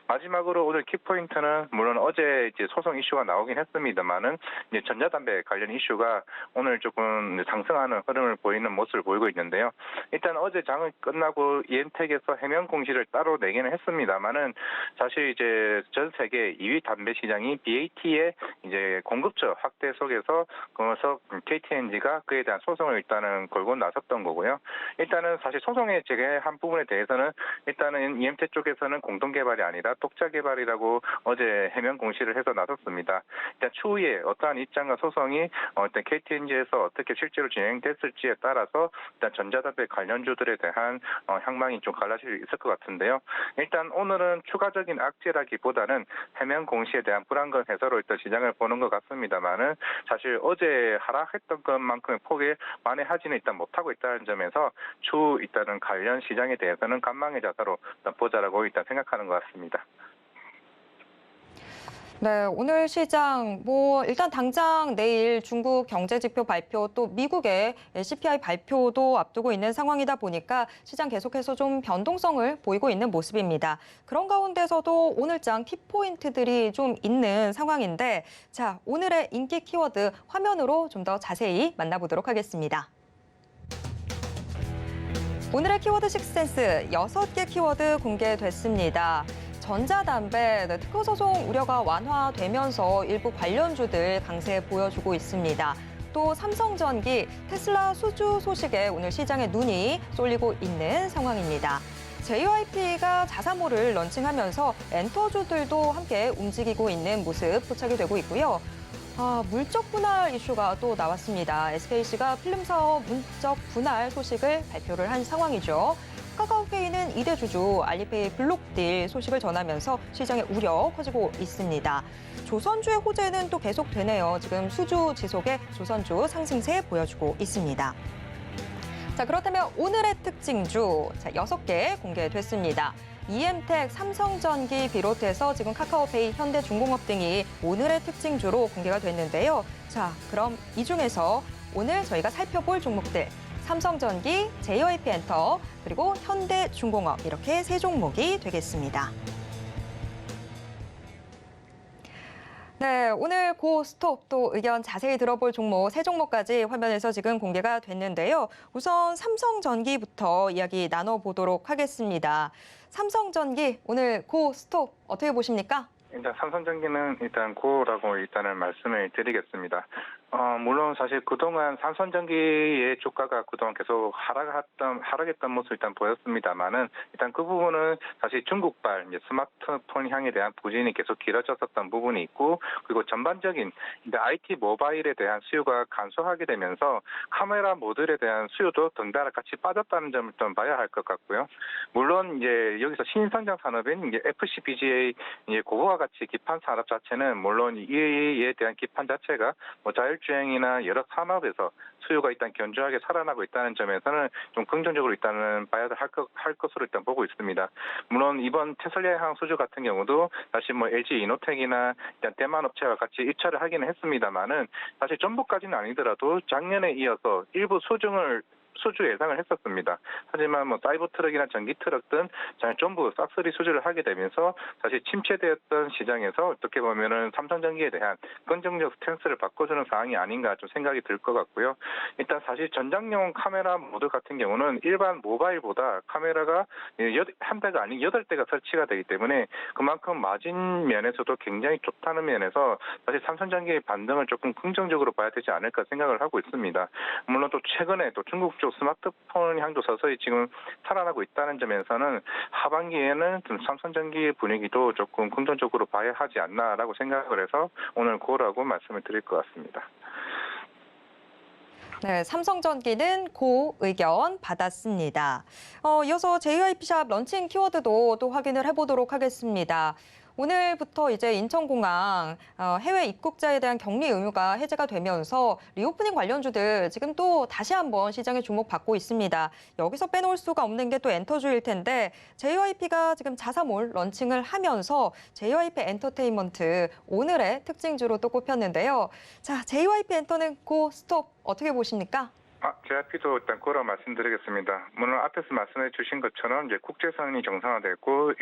마지막으로 오늘 키포인트는 물론 어제 이제 소송 이슈가 나오긴 했습니다만은 이제 전자담배 관련 이슈가 오늘 조금 상승하는 흐름을 보이는 모습을 보이고 있는데요. 일단 어제 장을 끝나고 이엔텍에서 해명 공시를 따로 내기는 했습니다만은 사실 이제 전 세계 2위 담배 시장이 BAT의 이제 공급처 확대 속에서 그래서 KT&G가 그에 대한 소송을 일단은 걸고 나섰던 거고요. 일단은 사실 소송에 제기한 부분에 대해서는 일단은 이엠텍 쪽에서는 공동 개발이 아니라 독자 개발이라고 어제 해명 공시를 해서 나섰습니다. 일단 추후에 어떠한 입장과 소송이 일단 KT&G에서 어떻게 실제로 진행됐을지에 따라서 일단 전자담배 관련주들에 대한 향망이 좀 갈라질 수 있을 것 같은데요. 일단 오늘은 추가적인 악재라기보다는 해명 공시에 대한 불안건 해소로 일단 시장을 보는 것 같습니다만은 사실 어제 하락했던 것만큼의 폭에 만회하지는 일단 못하고 있다는 점에서 추후 일단은 관련 시장에 대해서는 관망의 자세로 일단 보자라고 일단 생각하는 것 같습니다. 네, 오늘 시장 일단 당장 내일 중국 경제 지표 발표 또 미국의 CPI 발표도 앞두고 있는 상황이다 보니까 시장 계속해서 좀 변동성을 보이고 있는 모습입니다. 그런 가운데서도 오늘장 키포인트들이 좀 있는 상황인데 자, 오늘의 인기 키워드 화면으로 좀 더 자세히 만나보도록 하겠습니다. 오늘의 키워드 식센스 6개 키워드 공개됐습니다. 전자담배 특허 소송 우려가 완화되면서 일부 관련주들 강세 보여주고 있습니다. 또 삼성전기, 테슬라 수주 소식에 오늘 시장에 눈이 쏠리고 있는 상황입니다. JYP가 자사모를 런칭하면서 엔터주들도 함께 움직이고 있는 모습 포착이 되고 있고요. 물적 분할 이슈가 또 나왔습니다. SKC가 필름 사업 물적 분할 소식을 발표를 한 상황이죠. 카카오페이는 2대 주주 알리페이 블록딜 소식을 전하면서 시장의 우려 커지고 있습니다. 조선주의 호재는 또 계속되네요. 지금 수주 지속에 조선주 상승세 보여주고 있습니다. 자, 그렇다면 오늘의 특징주 6개 공개됐습니다. 이엠텍, 삼성전기 비롯해서 지금 카카오페이, 현대중공업 등이 오늘의 특징주로 공개가 됐는데요. 자, 그럼 이 중에서 오늘 저희가 살펴볼 종목들 삼성전기, JYP엔터, 그리고 현대중공업 이렇게 세 종목이 되겠습니다. 네, 오늘 고 스톱 또 의견 자세히 들어볼 종목 세 종목까지 화면에서 지금 공개가 됐는데요. 우선 삼성전기부터 이야기 나눠보도록 하겠습니다. 삼성전기 오늘 고 스톱 어떻게 보십니까? 일단 삼성전기는 일단 고라고 일단은 말씀을 드리겠습니다. 물론 사실 그동안 삼성전기의 주가가 그동안 계속 하락했던 모습 일단 보였습니다만은 일단 그 부분은 사실 중국발 이제 스마트폰 향에 대한 부진이 계속 길어졌었던 부분이 있고 그리고 전반적인 이제 IT 모바일에 대한 수요가 감소하게 되면서 카메라 모듈에 대한 수요도 덩달아 같이 빠졌다는 점을 좀 봐야 할 것 같고요. 물론 이제 여기서 신성장 산업인 이제 FCBGA 이제 그거와 같이 기판 산업 자체는 물론 이에 대한 기판 자체가 뭐 자율주행이나 여러 산업에서 수요가 일단 견조하게 살아나고 있다는 점에서는 좀 긍정적으로 일단은 봐야 할 것으로 일단 보고 있습니다. 물론 이번 테슬라 항수주 같은 경우도 다시 뭐 LG 이노텍이나 대만 업체와 같이 입찰을 하기는 했습니다만은 사실 전부까지는 아니더라도 작년에 이어서 일부 수주 예상을 했었습니다. 하지만 뭐 사이버 트럭이나 전기 트럭 등 전부 싹쓸이 수주를 하게 되면서 사실 침체되었던 시장에서 어떻게 보면은 삼성전기에 대한 긍정적 스탠스를 바꿔주는 상황이 아닌가 좀 생각이 들 것 같고요. 일단 사실 전장용 카메라 모드 같은 경우는 일반 모바일보다 카메라가 한 대가 아닌 8대가 설치가 되기 때문에 그만큼 마진 면에서도 굉장히 좋다는 면에서 사실 삼성전기의 반등을 조금 긍정적으로 봐야 되지 않을까 생각을 하고 있습니다. 물론 또 최근에 또 중국 쪽 스마트폰 향도 서서히 지금 살아나고 있다는 점에서는 하반기에는 좀 삼성전기의 분위기도 조금 긍정적으로 봐야 하지 않나라고 생각을 해서 오늘 고라고 말씀을 드릴 것 같습니다. 네, 삼성전기는 고 의견 받았습니다. 이어서 JYP샵 런칭 키워드도 또 확인을 해보도록 하겠습니다. 오늘부터 이제 인천공항 해외 입국자에 대한 격리 의무가 해제가 되면서 리오프닝 관련주들 지금 또 다시 한번 시장에 주목받고 있습니다. 여기서 빼놓을 수가 없는 게 또 엔터주일 텐데 JYP가 지금 자사몰 런칭을 하면서 JYP 엔터테인먼트 오늘의 특징주로 또 꼽혔는데요. 자, JYP 엔터는 고 스톱 어떻게 보십니까? JYP도 일단 고라 말씀드리겠습니다. 물론 앞에서 말씀해 주신 것처럼 이제 국제선이 정상화됐고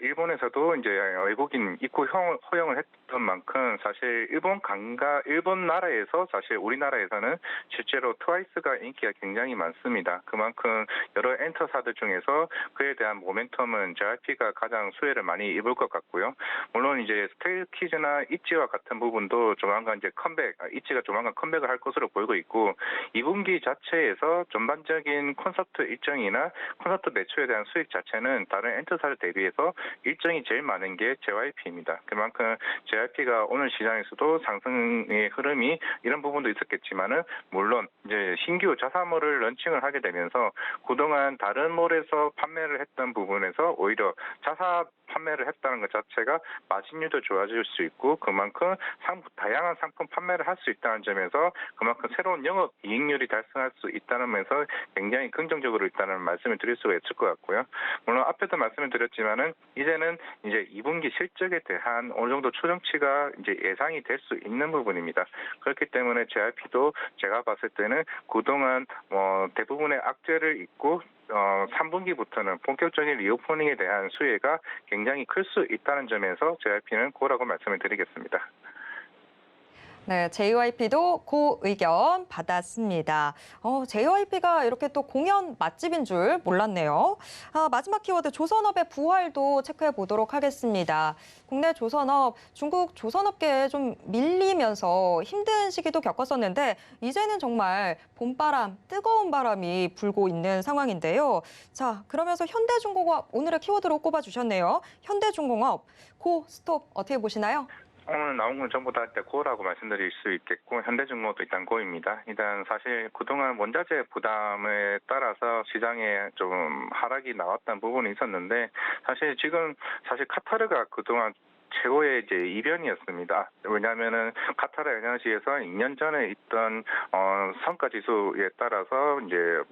일본에서도 이제 외국인 입국 허용을 했던 만큼 사실 일본 나라에서 사실 우리나라에서는 실제로 트와이스가 인기가 굉장히 많습니다. 그만큼 여러 엔터사들 중에서 그에 대한 모멘텀은 JYP가 가장 수혜를 많이 입을 것 같고요. 물론 이제 스테이키즈나 이치와 같은 부분도 조만간 이제 이치가 조만간 컴백을 할 것으로 보이고 있고 2분기 자체에서 전반적인 콘서트 일정이나 콘서트 매출에 대한 수익 자체는 다른 엔터사를 대비해서 일정이 제일 많은 게 JYP입니다. 그만큼 JYP가 오늘 시장에서도 상승의 흐름이 이런 부분도 있었겠지만은 물론 이제 신규 자사몰을 런칭을 하게 되면서 그동안 다른 몰에서 판매를 했던 부분에서 오히려 자사 판매를 했다는 것 자체가 마진율도 좋아질 수 있고 그만큼 다양한 상품 판매를 할 수 있다는 점에서 그만큼 새로운 영업 이익률이 달성할 수 있다는 면에서 굉장히 긍정적으로 있다는 말씀을 드릴 수가 있을 것 같고요. 물론 앞에도 말씀을 드렸지만은 이제는 이제 2분기 실적에 대한 어느 정도 추정치가 이제 예상이 될 수 있는 부분입니다. 그렇기 때문에 JYP도 제가 봤을 때는 그동안 대부분의 악재를 잊고 3분기부터는 본격적인 리오프닝에 대한 수혜가 굉장히 클 수 있다는 점에서 JYP는 고라고 말씀을 드리겠습니다. 네, JYP도 고 의견 받았습니다. JYP가 이렇게 또 공연 맛집인 줄 몰랐네요. 마지막 키워드 조선업의 부활도 체크해 보도록 하겠습니다. 국내 조선업, 중국 조선업계에 좀 밀리면서 힘든 시기도 겪었었는데 이제는 정말 봄바람, 뜨거운 바람이 불고 있는 상황인데요. 자, 그러면서 현대중공업 오늘의 키워드로 꼽아주셨네요. 현대중공업, 고, 스톱 어떻게 보시나요? 오늘 나온 건 전부 다 고라고 말씀드릴 수 있겠고 현대중공업도 일단 고입니다. 일단 사실 그동안 원자재 부담에 따라서 시장에 좀 하락이 나왔던 부분이 있었는데 사실 지금 카타르가 그동안 최고의 이제 이변이었습니다. 왜냐하면은 카타르 에너지에서 2년 전에 있던 성과 지수에 따라서 이제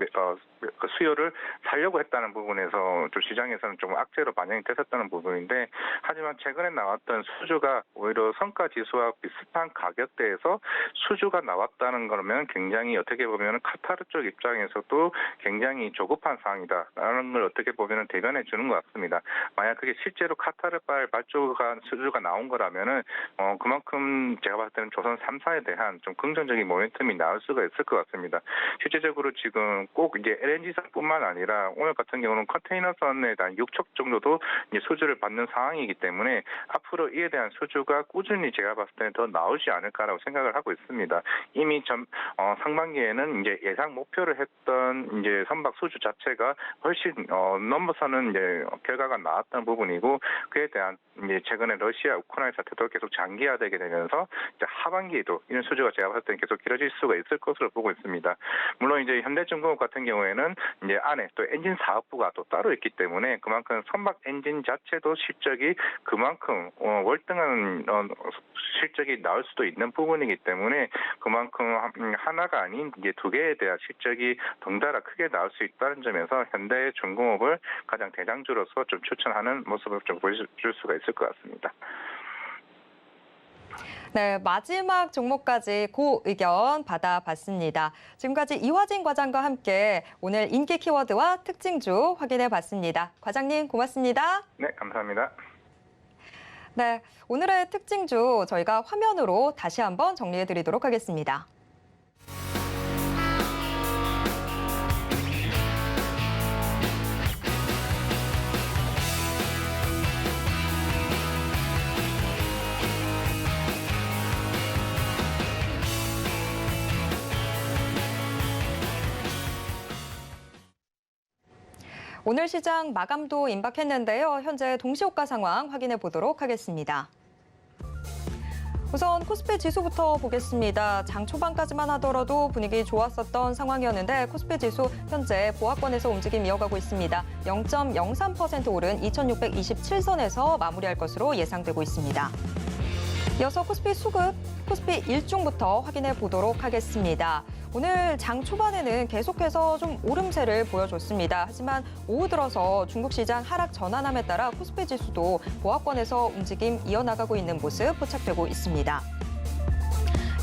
그 수요를 살려고 했다는 부분에서 좀 시장에서는 좀 악재로 반영이 됐었다는 부분인데, 하지만 최근에 나왔던 수주가 오히려 성과 지수와 비슷한 가격대에서 수주가 나왔다는 거면 굉장히 어떻게 보면 카타르 쪽 입장에서도 굉장히 조급한 상황이다라는 걸 어떻게 보면 대변해 주는 것 같습니다. 만약 그게 실제로 카타르발 발주가 수주가 나온 거라면은 그만큼 제가 봤을 때는 조선 3사에 대한 좀 긍정적인 모멘텀이 나올 수가 있을 것 같습니다. 실제적으로 지금 꼭 이제 LNG선뿐만 아니라 오늘 같은 경우는 컨테이너선에 대한 6척 정도도 이제 수주를 받는 상황이기 때문에 앞으로 이에 대한 수주가 꾸준히 제가 봤을 때는 더 나오지 않을까라고 생각을 하고 있습니다. 이미 상반기에는 이제 예상 목표를 했던 이제 선박 수주 자체가 훨씬 넘어서는 이제 결과가 나왔던 부분이고, 그에 대한 이제 최근에 러시아 우크라이나 사태도 계속 장기화되게 되면서 이제 하반기에도 이런 수주가 제가 봤을 때는 계속 길어질 수가 있을 것으로 보고 있습니다. 물론 이제 현대중공업 같은 경우에는 이제 안에 또 엔진 사업부가 또 따로 있기 때문에 그만큼 선박 엔진 자체도 실적이 그만큼 월등한 실적이 나올 수도 있는 부분이기 때문에 그만큼 하나가 아닌 이제 두 개에 대한 실적이 덩달아 크게 나올 수 있다는 점에서 현대중공업을 가장 대장주로서 좀 추천하는 모습을 좀 보여줄 수가 있을 것 같습니다. 네, 마지막 종목까지 고 의견 받아봤습니다. 지금까지 이화진 과장과 함께 오늘 인기 키워드와 특징주 확인해봤습니다. 과장님 고맙습니다. 네, 감사합니다. 네, 오늘의 특징주 저희가 화면으로 다시 한번 정리해드리도록 하겠습니다. 오늘 시장 마감도 임박했는데요. 현재 동시호가 상황 확인해 보도록 하겠습니다. 우선 코스피 지수부터 보겠습니다. 장 초반까지만 하더라도 분위기 좋았었던 상황이었는데 코스피 지수 현재 보합권에서 움직임 이어가고 있습니다. 0.03% 오른 2627선에서 마무리할 것으로 예상되고 있습니다. 이어서 코스피 수급, 코스피 일중부터 확인해 보도록 하겠습니다. 오늘 장 초반에는 계속해서 좀 오름세를 보여줬습니다. 하지만 오후 들어서 중국 시장 하락 전환함에 따라 코스피 지수도 보합권에서 움직임 이어나가고 있는 모습 포착되고 있습니다.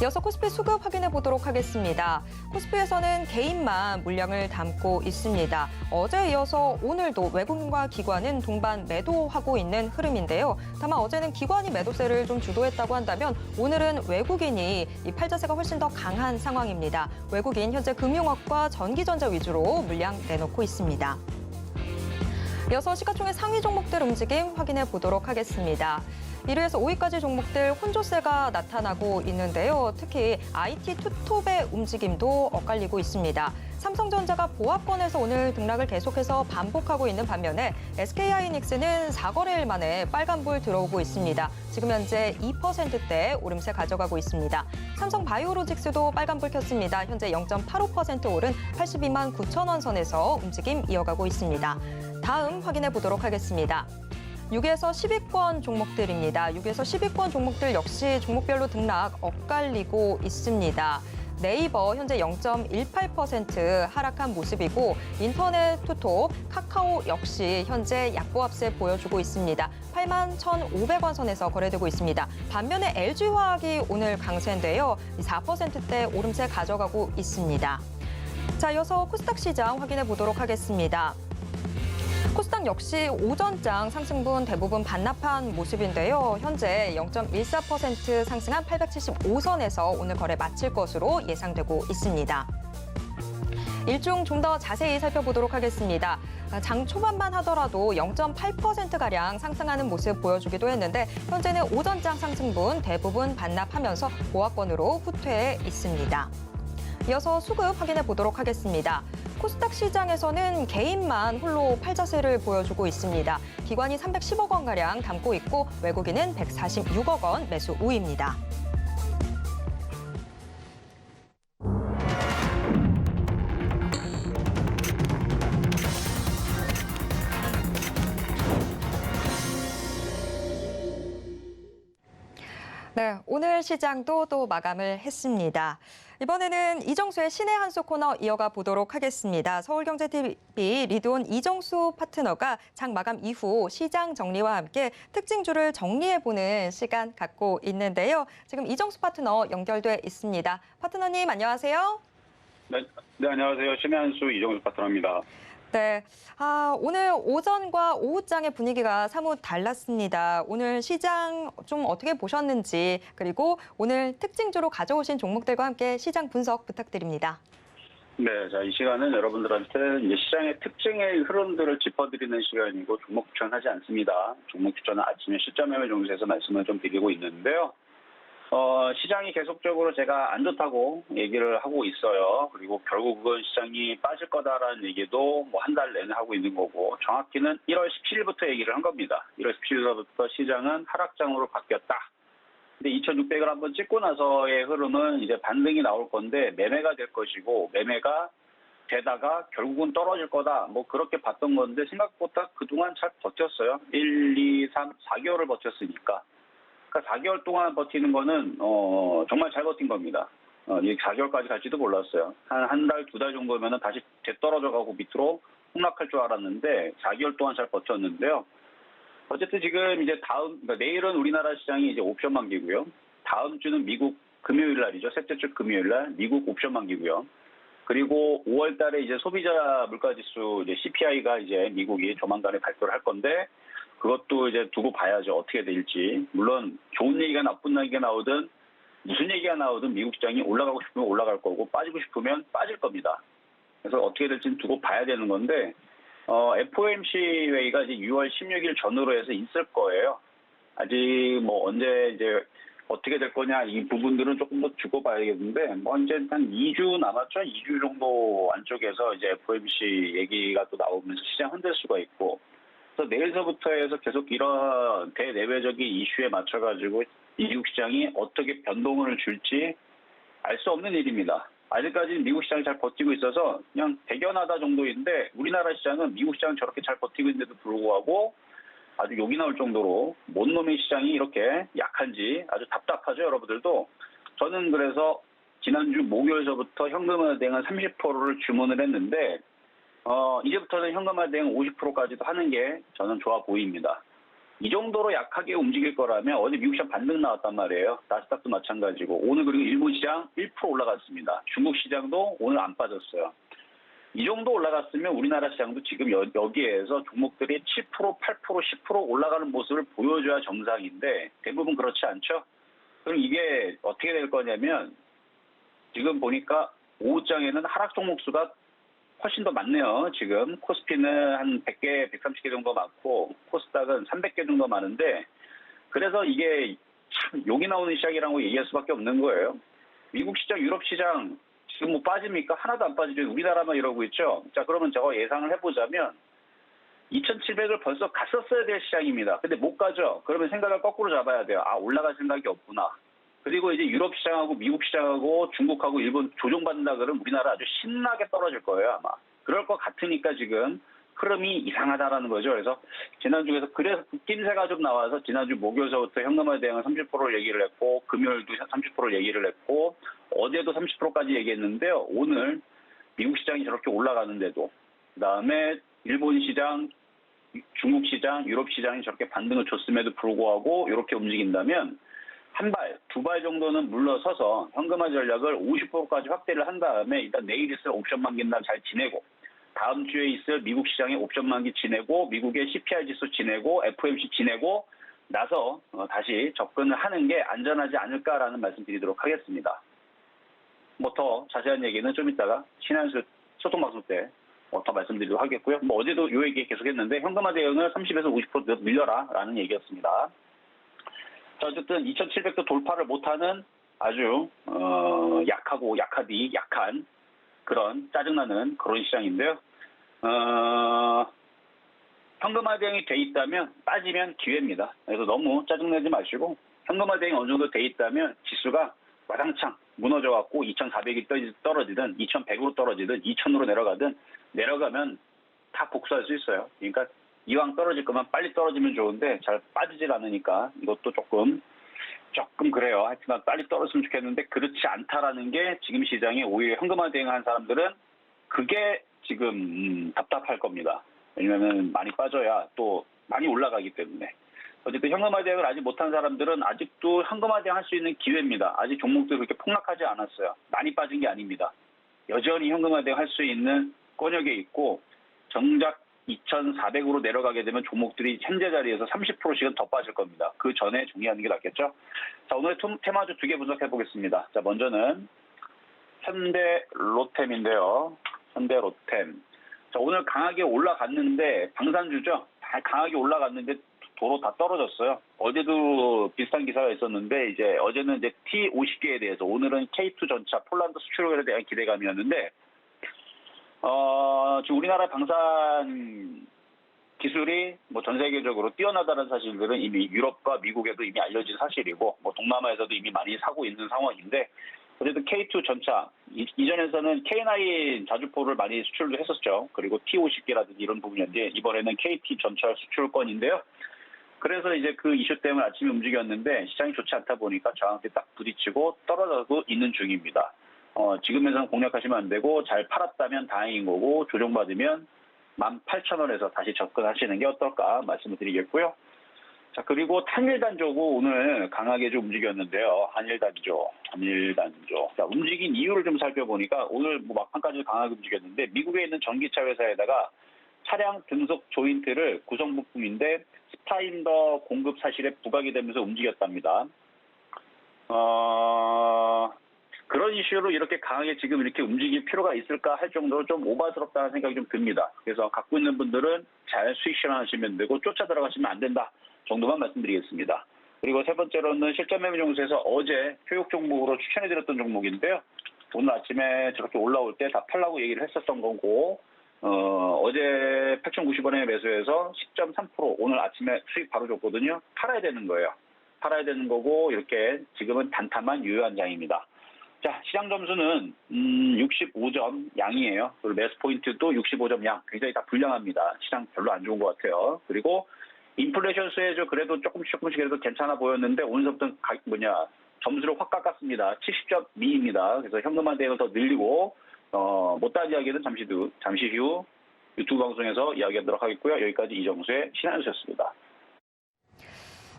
이어서 코스피 수급 확인해 보도록 하겠습니다. 코스피에서는 개인만 물량을 담고 있습니다. 어제에 이어서 오늘도 외국인과 기관은 동반 매도하고 있는 흐름인데요. 다만 어제는 기관이 매도세를 좀 주도했다고 한다면 오늘은 외국인이 이 팔자세가 훨씬 더 강한 상황입니다. 외국인 현재 금융업과 전기전자 위주로 물량 내놓고 있습니다. 이어서 시가총액 상위 종목들 움직임 확인해 보도록 하겠습니다. 1위에서 5위까지 종목들 혼조세가 나타나고 있는데요. 특히 IT 투톱의 움직임도 엇갈리고 있습니다. 삼성전자가 보합권에서 오늘 등락을 계속해서 반복하고 있는 반면에 SK하이닉스는 4거래일 만에 빨간불 들어오고 있습니다. 지금 현재 2%대 오름세 가져가고 있습니다. 삼성바이오로직스도 빨간불 켰습니다. 현재 0.85% 오른 82만 9천 원 선에서 움직임 이어가고 있습니다. 다음 확인해 보도록 하겠습니다. 6위에서 10위권 종목들입니다. 6위에서 10위권 종목들 역시 종목별로 등락 엇갈리고 있습니다. 네이버 현재 0.18% 하락한 모습이고 인터넷 투톱, 카카오 역시 현재 약보합세 보여주고 있습니다. 8만 1,500원 선에서 거래되고 있습니다. 반면에 LG화학이 오늘 강세인데요. 4%대 오름세 가져가고 있습니다. 자, 이어서 코스닥 시장 확인해 보도록 하겠습니다. 코스닥 역시 오전장 상승분 대부분 반납한 모습인데요. 현재 0.14% 상승한 875선에서 오늘 거래 마칠 것으로 예상되고 있습니다. 일중 좀 더 자세히 살펴보도록 하겠습니다. 장 초반만 하더라도 0.8%가량 상승하는 모습 보여주기도 했는데 현재는 오전장 상승분 대부분 반납하면서 보합권으로 후퇴해 있습니다. 이어서 수급 확인해 보도록 하겠습니다. 코스닥 시장에서는 개인만 홀로 팔자세를 보여주고 있습니다. 기관이 310억 원가량 담고 있고 외국인은 146억 원 매수 우위입니다. 네, 오늘 시장도 또 마감을 했습니다. 이번에는 이정수의 신의 한 수 코너 이어가 보도록 하겠습니다. 서울경제TV 리드온 이정수 파트너가 장 마감 이후 시장 정리와 함께 특징주를 정리해보는 시간 갖고 있는데요. 지금 이정수 파트너 연결돼 있습니다. 파트너님 안녕하세요. 네, 안녕하세요. 신의 한 수 이정수 파트너입니다. 네, 오늘 오전과 오후장의 분위기가 사뭇 달랐습니다. 오늘 시장 좀 어떻게 보셨는지, 그리고 오늘 특징주로 가져오신 종목들과 함께 시장 분석 부탁드립니다. 네, 자, 이 시간은 여러분들한테 이제 시장의 특징의 흐름들을 짚어드리는 시간이고 종목 추천하지 않습니다. 종목 추천은 아침에 시점 매매 정도에서 말씀을 좀 드리고 있는데요. 시장이 계속적으로 제가 안 좋다고 얘기를 하고 있어요. 그리고 결국은 시장이 빠질 거다라는 얘기도 뭐 한 달 내내 하고 있는 거고, 정확히는 1월 17일부터 얘기를 한 겁니다. 1월 17일부터 시장은 하락장으로 바뀌었다. 근데 2,600을 한번 찍고 나서의 흐름은 이제 반등이 나올 건데 매매가 될 것이고, 매매가 되다가 결국은 떨어질 거다. 뭐 그렇게 봤던 건데 생각보다 그동안 잘 버텼어요. 1, 2, 3, 4개월을 버텼으니까. 그러니까 4개월 동안 버티는 거는 정말 잘 버틴 겁니다. 이 4개월까지 갈지도 몰랐어요. 한 달, 2달 정도면은 다시 되떨어져 가고 밑으로 폭락할 줄 알았는데 4개월 동안 잘 버텼는데요. 어쨌든 지금 이제 그러니까 내일은 우리나라 시장이 이제 옵션 만기고요. 다음 주는 미국 금요일 날이죠. 셋째 주 금요일 날 미국 옵션 만기고요. 그리고 5월 달에 이제 소비자 물가지수 이제 CPI가 이제 미국이 조만간에 발표를 할 건데, 그것도 이제 두고 봐야죠. 어떻게 될지. 물론 좋은 얘기가 나쁜 얘기가 나오든 무슨 얘기가 나오든 미국 시장이 올라가고 싶으면 올라갈 거고 빠지고 싶으면 빠질 겁니다. 그래서 어떻게 될지는 두고 봐야 되는 건데, FOMC 회의가 이제 6월 16일 전후로 해서 있을 거예요. 아직 뭐 언제 이제 어떻게 될 거냐 이 부분들은 조금 더 두고 봐야겠는데, 뭐 이제 한 2주 남았죠. 2주 정도 안쪽에서 이제 FOMC 얘기가 또 나오면서 시장 흔들 수가 있고, 그래서 내일서부터 해서 계속 이런 대내외적인 이슈에 맞춰가지고 미국 시장이 어떻게 변동을 줄지 알 수 없는 일입니다. 아직까지는 미국 시장이 잘 버티고 있어서 그냥 대견하다 정도인데, 우리나라 시장은 미국 시장은 저렇게 잘 버티고 있는데도 불구하고 아주 욕이 나올 정도로 뭔 놈의 시장이 이렇게 약한지 아주 답답하죠, 여러분들도. 저는 그래서 지난주 목요일서부터 현금화 대응은 30%를 주문을 했는데, 이제부터는 현금화 대응 50%까지도 하는 게 저는 좋아 보입니다. 이 정도로 약하게 움직일 거라면 어제 미국 시장 반등 나왔단 말이에요. 나스닥도 마찬가지고. 오늘 그리고 일본 시장 1% 올라갔습니다. 중국 시장도 오늘 안 빠졌어요. 이 정도 올라갔으면 우리나라 시장도 지금 여기에서 종목들이 7%, 8%, 10% 올라가는 모습을 보여줘야 정상인데 대부분 그렇지 않죠. 그럼 이게 어떻게 될 거냐면, 지금 보니까 오후장에는 하락 종목 수가 훨씬 더 많네요. 지금 코스피는 한 100개, 130개 정도 많고 코스닥은 300개 정도 많은데, 그래서 이게 참 욕이 나오는 시장이라고 얘기할 수밖에 없는 거예요. 미국 시장, 유럽 시장 지금 뭐 빠집니까? 하나도 안 빠지죠. 우리나라만 이러고 있죠. 자, 그러면 저거 예상을 해보자면 2,700을 벌써 갔었어야 될 시장입니다. 근데 못 가죠. 그러면 생각을 거꾸로 잡아야 돼요. 아, 올라갈 생각이 없구나. 그리고 이제 유럽 시장하고 미국 시장하고 중국하고 일본 조정받는다 그러면 우리나라 아주 신나게 떨어질 거예요, 아마. 그럴 것 같으니까 지금 흐름이 이상하다라는 거죠. 그래서 지난주에서 그래서 낌새가 좀 나와서 지난주 목요일서부터 현금화 대응은 30%를 얘기를 했고, 금요일도 30%를 얘기를 했고, 어제도 30%까지 얘기했는데요. 오늘 미국 시장이 저렇게 올라가는데도, 그다음에 일본 시장, 중국 시장, 유럽 시장이 저렇게 반등을 줬음에도 불구하고 이렇게 움직인다면 한 발, 두 발 정도는 물러서서 현금화 전략을 50%까지 확대를 한 다음에 일단 내일 있을 옵션 만기 날 잘 지내고, 다음 주에 있을 미국 시장의 옵션 만기 지내고, 미국의 CPI 지수 지내고, FOMC 지내고 나서 다시 접근을 하는 게 안전하지 않을까라는 말씀 드리도록 하겠습니다. 뭐 더 자세한 얘기는 좀 이따가 신한수 소통방송 때 더 말씀드리도록 하겠고요. 뭐 어제도 이 얘기 계속했는데 현금화 대응을 30에서 50% 늘려라라는 얘기였습니다. 자, 어쨌든 2,700도 돌파를 못하는 아주 약하고 약한 그런 짜증나는 그런 시장인데요. 현금화 대응이 돼 있다면 빠지면 기회입니다. 그래서 너무 짜증내지 마시고, 현금화 대응이 어느 정도 돼 있다면 지수가 와당창 무너져갖고 2,400이 떨어지든 2,100으로 떨어지든 2,000으로 내려가면 다 복수할 수 있어요. 그러니까 이왕 떨어질 거면 빨리 떨어지면 좋은데 잘 빠지질 않으니까 이것도 조금 조금 그래요. 하여튼 빨리 떨어졌으면 좋겠는데 그렇지 않다라는 게 지금 시장에 오히려 현금화 대응한 사람들은 그게 지금 답답할 겁니다. 왜냐하면 많이 빠져야 또 많이 올라가기 때문에. 어쨌든 현금화 대응을 아직 못한 사람들은 아직도 현금화 대응할 수 있는 기회입니다. 아직 종목들이 그렇게 폭락하지 않았어요. 많이 빠진 게 아닙니다. 여전히 현금화 대응할 수 있는 권역에 있고 정작 2,400으로 내려가게 되면 종목들이 현재 자리에서 30%씩은 더 빠질 겁니다. 그 전에 정리하는 게 낫겠죠. 자, 오늘 테마주 2개 분석해 보겠습니다. 자, 먼저는 현대로템인데요. 현대로템. 자, 오늘 강하게 올라갔는데 방산주죠. 다 강하게 올라갔는데 도로 다 떨어졌어요. 어제도 비슷한 기사가 있었는데 이제 어제는 이제 T50계에 대해서 오늘은 K2 전차 폴란드 수출에 대한 기대감이었는데 지금 우리나라 방산 기술이 뭐 전 세계적으로 뛰어나다는 사실들은 이미 유럽과 미국에도 이미 알려진 사실이고 뭐 동남아에서도 이미 많이 사고 있는 상황인데 어쨌든 K2 전차 이전에서는 K9 자주포를 많이 수출도 했었죠. 그리고 T50계라든지 이런 부분이었는데 이번에는 KT 전차 수출권인데요. 그래서 이제 그 이슈 때문에 아침에 움직였는데 시장이 좋지 않다 보니까 저항에 딱 부딪히고 떨어져도 있는 중입니다. 지금에서는 공략하시면 안 되고 잘 팔았다면 다행인 거고 조정받으면 18,000원에서 다시 접근하시는 게 어떨까 말씀을 드리겠고요. 자, 그리고 한일단조고 오늘 강하게 좀 움직였는데요. 한일단조. 자, 움직인 이유를 좀 살펴보니까 오늘 뭐 막판까지 강하게 움직였는데 미국에 있는 전기차 회사에다가 차량 등속 조인트를 구성 부품인데 스파인더 공급 사실에 부각이 되면서 움직였답니다. 그런 이슈로 이렇게 강하게 지금 이렇게 움직일 필요가 있을까 할 정도로 좀 오바스럽다는 생각이 좀 듭니다. 그래서 갖고 있는 분들은 잘 수익 실현하시면 되고 쫓아 들어가시면 안 된다 정도만 말씀드리겠습니다. 그리고 세 번째로는 실전 매매 종목에서 어제 교육 종목으로 추천해드렸던 종목인데요. 오늘 아침에 저렇게 올라올 때 다 팔라고 얘기를 했었던 거고 어제 8,090원에 매수해서 10.3% 오늘 아침에 수익 바로 줬거든요. 팔아야 되는 거예요. 팔아야 되는 거고 이렇게 지금은 단타만 유효한 장입니다. 자, 시장 점수는 65점 양이에요. 그리고 매수 포인트도 65점 양. 굉장히 다 불량합니다. 시장 별로 안 좋은 것 같아요. 그리고 인플레이션 수혜죠. 그래도 조금씩 그래도 괜찮아 보였는데 오늘부터 점수를 확 깎았습니다. 70점 미입니다. 그래서 현금화 대응을 더 늘리고 못다한 이야기는 잠시 후 유튜브 방송에서 이야기하도록 하겠고요. 여기까지 이정수의 신한수였습니다.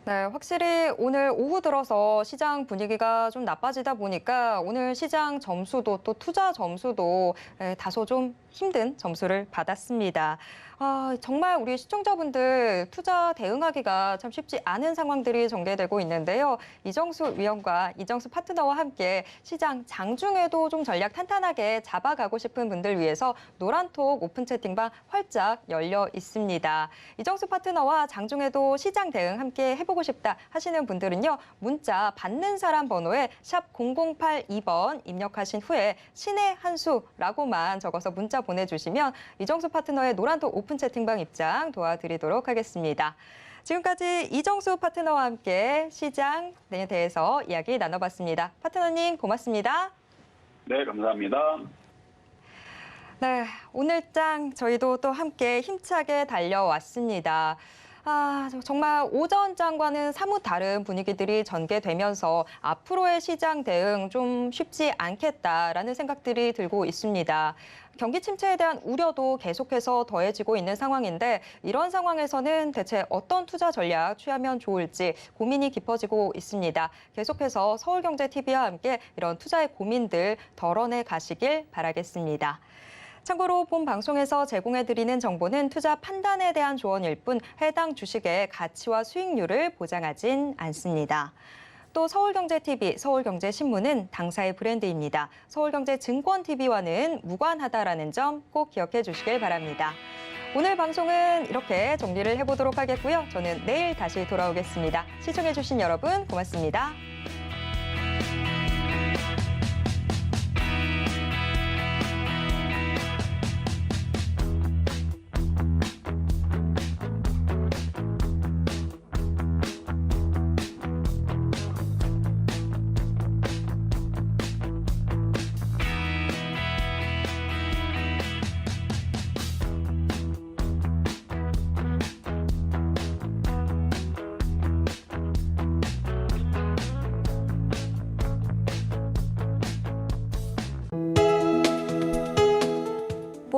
네, 확실히 오늘 오후 들어서 시장 분위기가 좀 나빠지다 보니까 오늘 시장 점수도 또 투자 점수도 다소 좀 힘든 점수를 받았습니다. 정말 우리 시청자분들 투자 대응하기가 참 쉽지 않은 상황들이 전개되고 있는데요. 이정수 위원과 이정수 파트너와 함께 시장 장중에도 좀 전략 탄탄하게 잡아가고 싶은 분들 위해서 노란톡 오픈 채팅방 활짝 열려 있습니다. 이정수 파트너와 장중에도 시장 대응 함께 해보고 싶다 하시는 분들은요. 문자 받는 사람 번호에 샵 0082번 입력하신 후에 신의 한 수라고만 적어서 문자 보내주시면 이정수 파트너의 노란톡 오픈 채팅방 입장 도와드리도록 하겠습니다. 지금까지 이정수 파트너와 함께 시장에 대해서 이야기 나눠봤습니다. 파트너님 고맙습니다. 네, 감사합니다. 네, 오늘장 저희도 또 함께 힘차게 달려왔습니다. 정말 오전장과는 사뭇 다른 분위기들이 전개되면서 앞으로의 시장 대응 좀 쉽지 않겠다라는 생각들이 들고 있습니다. 경기 침체에 대한 우려도 계속해서 더해지고 있는 상황인데 이런 상황에서는 대체 어떤 투자 전략 취하면 좋을지 고민이 깊어지고 있습니다. 계속해서 서울경제TV와 함께 이런 투자의 고민들 덜어내 가시길 바라겠습니다. 참고로 본 방송에서 제공해드리는 정보는 투자 판단에 대한 조언일 뿐 해당 주식의 가치와 수익률을 보장하진 않습니다. 또 서울경제TV, 서울경제신문은 당사의 브랜드입니다. 서울경제증권TV와는 무관하다라는 점 꼭 기억해 주시길 바랍니다. 오늘 방송은 이렇게 정리를 해보도록 하겠고요. 저는 내일 다시 돌아오겠습니다. 시청해 주신 여러분 고맙습니다.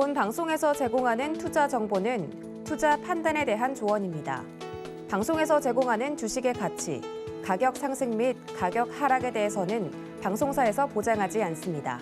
본 방송에서 제공하는 투자 정보는 투자 판단에 대한 조언입니다. 방송에서 제공하는 주식의 가치, 가격 상승 및 가격 하락에 대해서는 방송사에서 보장하지 않습니다.